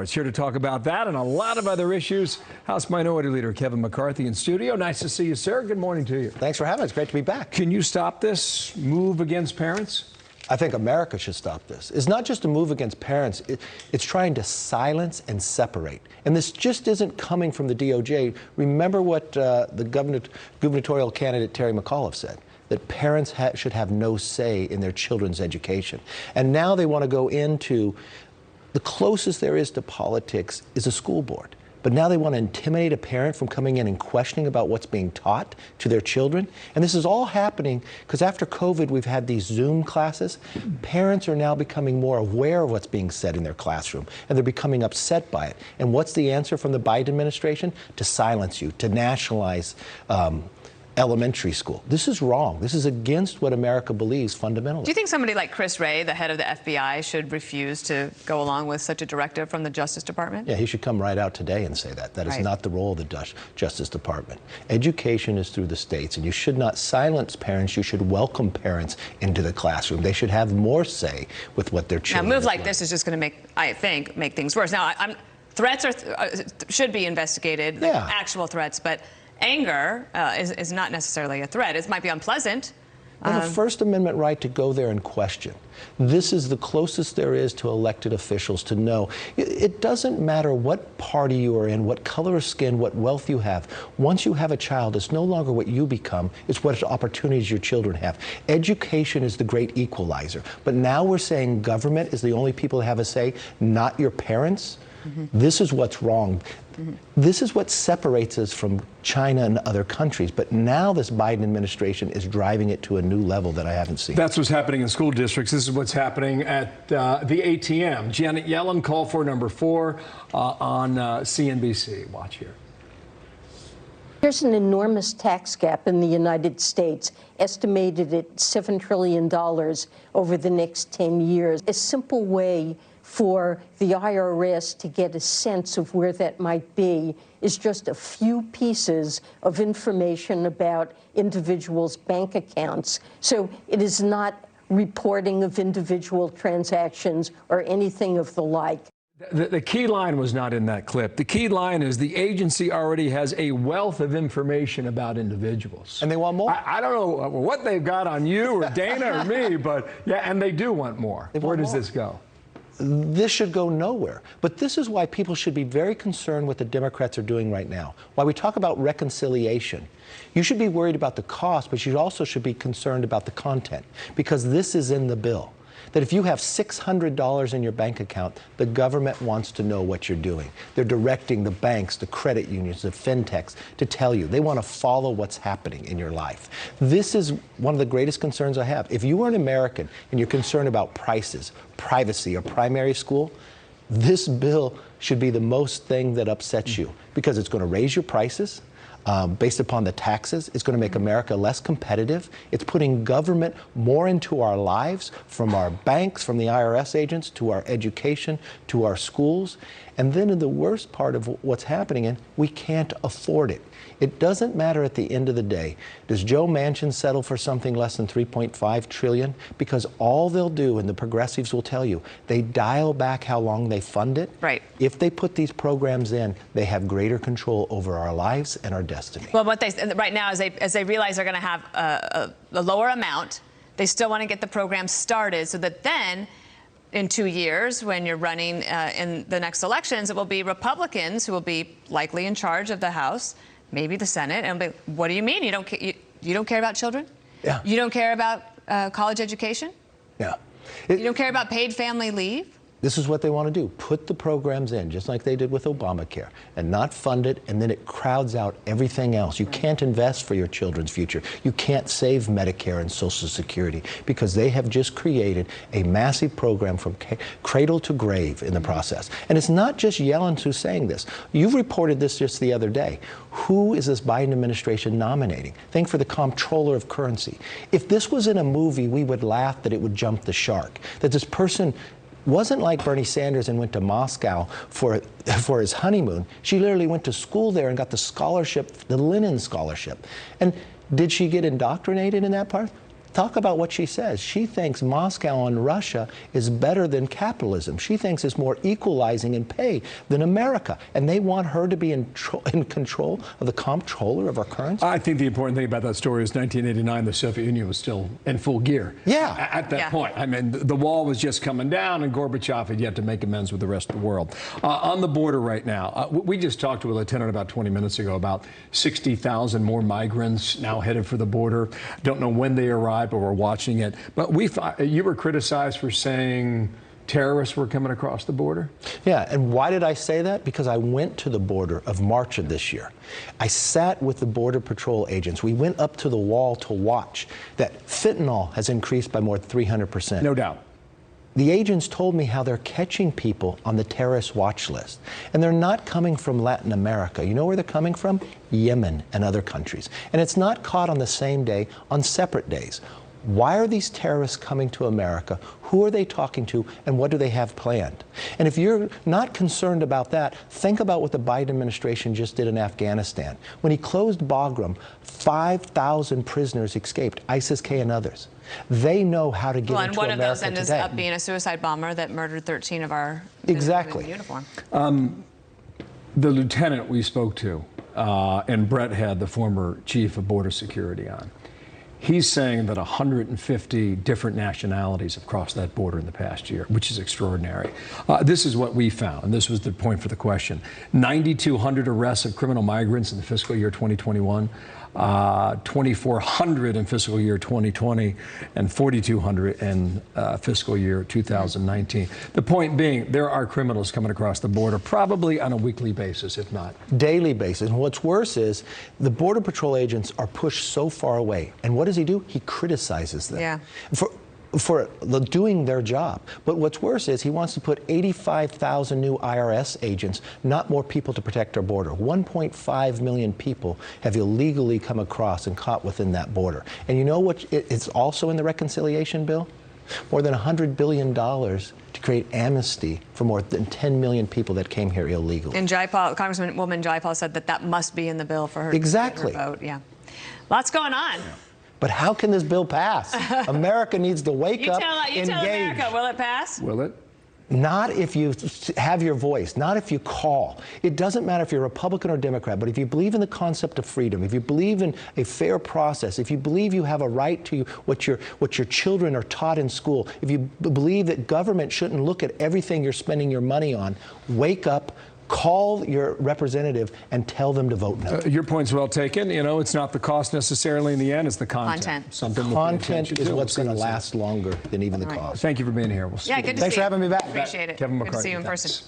It's here to talk about that and a lot of other issues. House Minority Leader Kevin McCarthy in studio. Nice to see you, sir. Good morning to you. Thanks for having us. Great to be back. Can you stop this move against parents? I think America should stop this. It's not just a move against parents. It's trying to silence and separate. And this just isn't coming from the DOJ. Remember what the gubernatorial candidate Terry McAuliffe said, that parents should have no say in their children's education. And now they want to go into the closest there is to politics is a school board. But now they want to intimidate a parent from coming in and questioning about what's being taught to their children. And this is all happening because after COVID, we've had these Zoom classes. Parents are now becoming more aware of what's being said in their classroom, and they're becoming upset by it. And what's the answer from the Biden administration? To silence you, to nationalize elementary school. This is wrong. This is against what America believes fundamentally. Do you think somebody like Chris Wray, the head of the FBI, should refuse to go along with such a directive from the Justice Department? Yeah, he should come right out today and say that. That is not the role of the Justice Department. Education is through the states, and you should not silence parents. You should welcome parents into the classroom. They should have more say with what their children. Now, a move like this is just going to make things worse. Now, threats should be investigated, actual threats, but anger is not necessarily a threat. It might be unpleasant. Well, the First Amendment right to go there and question. This is the closest there is to elected officials to know. It doesn't matter what party you are in, what color of skin, what wealth you have. Once you have a child, it's no longer what you become, it's what opportunities your children have. Education is the great equalizer. But now we're saying government is the only people that have a say, not your parents. This is what's wrong. This is what separates us from China and other countries. But now this Biden administration is driving it to a new level that I haven't seen. That's what's happening in school districts. This is what's happening at the ATM. Janet Yellen, call for number 4 on CNBC. Watch here. There's an enormous tax gap in the United States, estimated at $7 trillion over the next 10 years. A simple way for the IRS to get a sense of where that might be is just a few pieces of information about individuals' bank accounts. So it is not reporting of individual transactions or anything of the like. The key line was not in that clip. The key line is the agency already has a wealth of information about individuals. And they want more. I don't know what they've got on you or Dana or me, but yeah, and they do want more. Where does this go? This should go nowhere. But this is why people should be very concerned what the Democrats are doing right now. Why we talk about reconciliation. You should be worried about the cost, but you also should be concerned about the content, because this is in the bill. That if you have $600 in your bank account, the government wants to know what you're doing. They're directing the banks, the credit unions, the fintechs to tell you. They want to follow what's happening in your life. This is one of the greatest concerns I have. If you are an American and you're concerned about prices, privacy, or primary school, this bill should be the most thing that upsets you, because it's going to raise your prices. Based upon the taxes, it's going to make America less competitive. It's putting government more into our lives, from our banks, from the IRS agents, to our education, to our schools. And then in the worst part of what's happening, we can't afford it. It doesn't matter at the end of the day. Does Joe Manchin settle for something less than $3.5 trillion? Because all they'll do, and the progressives will tell you, they dial back how long they fund it. Right. If they put these programs in, they have greater control over our lives and our destiny. Well, what they right now, as they realize they're going to have a lower amount, they still want to get the program started so that then, in 2 years, when you're running in the next elections, it will be Republicans who will be likely in charge of the House, maybe the Senate, and be, what do you mean? You don't care about children? Yeah. You don't care about college education? Yeah. You don't care about paid family leave? This is what they want to do. Put the programs in, just like they did with Obamacare, and not fund it, and then it crowds out everything else. You can't invest for your children's future. You can't save Medicare and Social Security, because they have just created a massive program from cradle to grave in the process. And it's not just Yellen who's saying this. You've reported this just the other day. Who is this Biden administration nominating? Think for the comptroller of currency. If this was in a movie, we would laugh that it would jump the shark, that this person wasn't like Bernie Sanders and went to Moscow for his honeymoon. She literally went to school there and got the scholarship, the Lenin Scholarship. And did she get indoctrinated in that part? talk about what she says. She thinks Moscow and Russia is better than capitalism. She thinks it's more equalizing in pay than America. And they want her to be in control of the comptroller of our currency. I think the important thing about that story is 1989, the Soviet Union was still in full gear. Yeah. At that point. I mean, the wall was just coming down, and Gorbachev had yet to make amends with the rest of the world. On the border right now, we just talked to a lieutenant about 20 minutes ago about 60,000 more migrants now headed for the border. Don't know when they arrive, but we're watching it. But you were criticized for saying terrorists were coming across the border? Yeah, and why did I say that? Because I went to the border of March of this year. I sat with the Border Patrol agents. We went up to the wall to watch that fentanyl has increased by more than 300%. No doubt. The agents told me how they're catching people on the terrorist watch list. And they're not coming from Latin America. You know where they're coming from? Yemen and other countries. And it's not caught on the same day, on separate days. Why are these terrorists coming to America? Who are they talking to? And what do they have planned? And if you're not concerned about that, think about what the Biden administration just did in Afghanistan. When he closed Bagram, 5,000 prisoners escaped, ISIS-K and others. They know how to get into America today. And one of those ended up being a suicide bomber that murdered 13 of our exactly in uniform. The lieutenant we spoke to, and Brett had the former chief of border security on, he's saying that 150 different nationalities have crossed that border in the past year, which is extraordinary. This is what we found, and this was the point for the question. 9,200 arrests of criminal migrants in the fiscal year 2021, 2,400 in fiscal year 2020, and 4,200 in fiscal year 2019. The point being, there are criminals coming across the border, probably on a weekly basis, if not daily basis. And what's worse is the Border Patrol agents are pushed so far away. And what does he do? He criticizes them. Yeah. For doing their job. But what's worse is he wants to put 85,000 new IRS agents, not more people to protect our border. 1.5 million people have illegally come across and caught within that border. And you know what? It's also in the reconciliation bill? More than $100 billion to create amnesty for more than 10 million people that came here illegally. And Congresswoman Jayapal said that must be in the bill for her exactly. to vote. Yeah. Lots going on. Yeah. But how can this bill pass? America needs to wake up, engage. Tell America, will it pass? Will it? Not if you have your voice, not if you call. It doesn't matter if you're Republican or Democrat, but if you believe in the concept of freedom, if you believe in a fair process, if you believe you have a right to what your children are taught in school, if you believe that government shouldn't look at everything you're spending your money on, wake up. Call your representative and tell them to vote no. Your point's well taken. You know, it's not the cost necessarily in the end, it's the content. Content is what's going to last longer than even the cost. Thank you for being here. We'll see you. Good to see you. Thanks for having me back. Appreciate it. Kevin McCarthy. Good to see you in person.